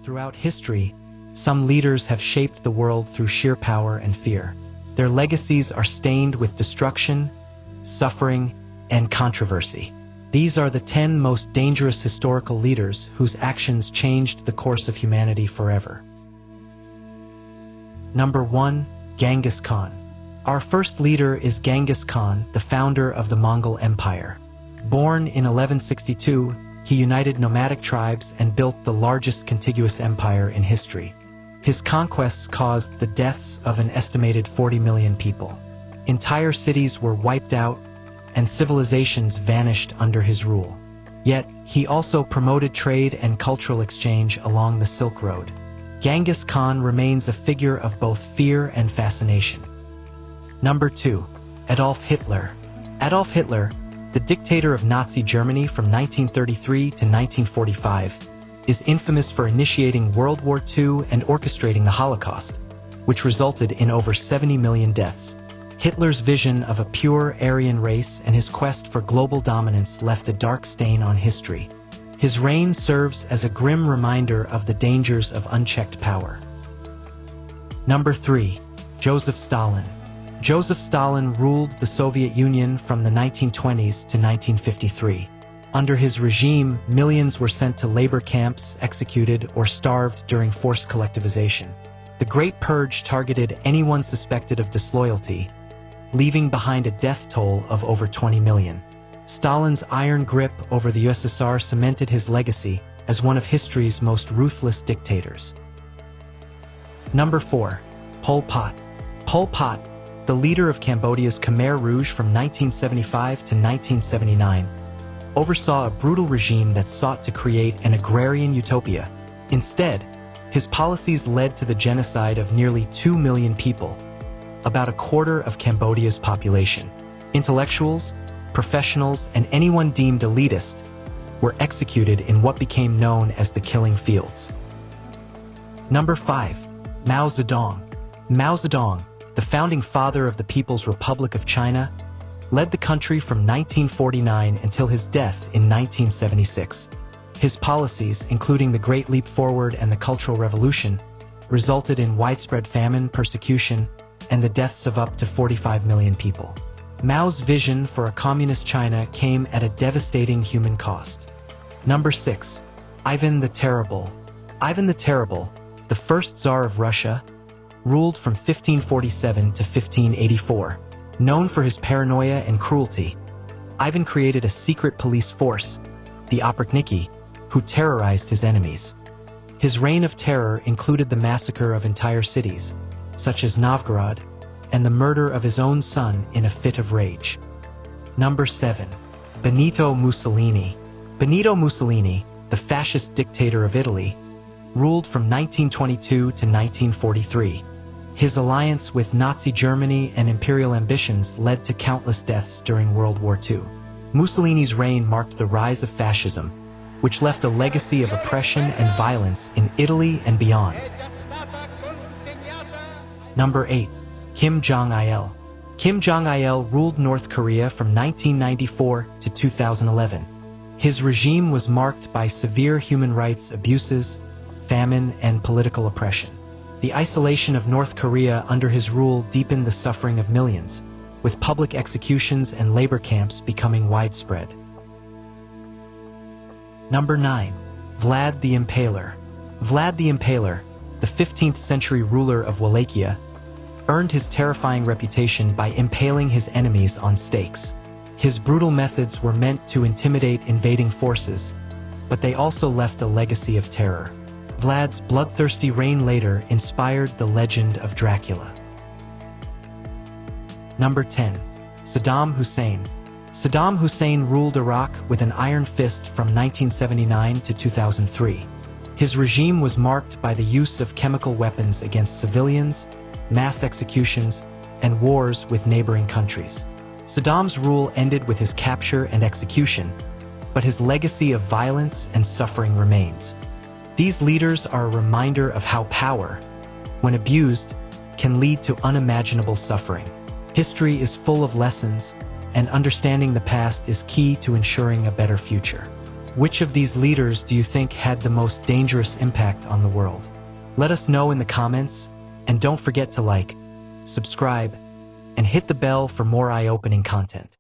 Throughout history, some leaders have shaped the world through sheer power and fear. Their legacies are stained with destruction, suffering, and controversy. These are the 10 most dangerous historical leaders whose actions changed the course of humanity forever. Number 1. Genghis Khan. Our first leader is Genghis Khan, the founder of the Mongol Empire. Born in 1162, he united nomadic tribes and built the largest contiguous empire in history. His conquests caused the deaths of an estimated 40 million people. Entire cities were wiped out, and civilizations vanished under his rule. Yet, he also promoted trade and cultural exchange along the Silk Road. Genghis Khan remains a figure of both fear and fascination. Number 2. Adolf Hitler. Adolf Hitler, the dictator of Nazi Germany from 1933 to 1945, is infamous for initiating World War II and orchestrating the Holocaust, which resulted in over 70 million deaths. Hitler's vision of a pure Aryan race and his quest for global dominance left a dark stain on history. His reign serves as a grim reminder of the dangers of unchecked power. Number 3. Joseph Stalin. Joseph Stalin ruled the Soviet Union from the 1920s to 1953. Under his regime, millions were sent to labor camps, executed, or starved during forced collectivization. The Great Purge targeted anyone suspected of disloyalty, leaving behind a death toll of over 20 million. Stalin's iron grip over the USSR cemented his legacy as one of history's most ruthless dictators. Number 4. Pol Pot. Pol Pot, the leader of Cambodia's Khmer Rouge from 1975 to 1979, oversaw a brutal regime that sought to create an agrarian utopia. Instead, his policies led to the genocide of nearly 2 million people, about a quarter of Cambodia's population. Intellectuals, professionals, and anyone deemed elitist were executed in what became known as the Killing Fields. Number 5. Mao Zedong. Mao Zedong, the founding father of the People's Republic of China, led the country from 1949 until his death in 1976. His policies, including the Great Leap Forward and the Cultural Revolution, resulted in widespread famine, persecution, and the deaths of up to 45 million people. Mao's vision for a communist China came at a devastating human cost. Number 6. Ivan the Terrible. Ivan the Terrible, the first Tsar of Russia, ruled from 1547 to 1584. Known for his paranoia and cruelty, Ivan created a secret police force, the Oprichniki, who terrorized his enemies. His reign of terror included the massacre of entire cities, such as Novgorod, and the murder of his own son in a fit of rage. Number 7. Benito Mussolini. Benito Mussolini, the fascist dictator of Italy, ruled from 1922 to 1943. His alliance with Nazi Germany and imperial ambitions led to countless deaths during World War II. Mussolini's reign marked the rise of fascism, which left a legacy of oppression and violence in Italy and beyond. Number 8. Kim Jong-il. Kim Jong-il ruled North Korea from 1994 to 2011. His regime was marked by severe human rights abuses, famine, and political oppression. The isolation of North Korea under his rule deepened the suffering of millions, with public executions and labor camps becoming widespread. Number 9. Vlad the Impaler. Vlad the Impaler, the 15th century ruler of Wallachia, earned his terrifying reputation by impaling his enemies on stakes. His brutal methods were meant to intimidate invading forces, but they also left a legacy of terror. Vlad's bloodthirsty reign later inspired the legend of Dracula. Number 10. Saddam Hussein. Saddam Hussein ruled Iraq with an iron fist from 1979 to 2003. His regime was marked by the use of chemical weapons against civilians, mass executions, and wars with neighboring countries. Saddam's rule ended with his capture and execution, but his legacy of violence and suffering remains. These leaders are a reminder of how power, when abused, can lead to unimaginable suffering. History is full of lessons, and understanding the past is key to ensuring a better future. Which of these leaders do you think had the most dangerous impact on the world? Let us know in the comments, and don't forget to like, subscribe, and hit the bell for more eye-opening content.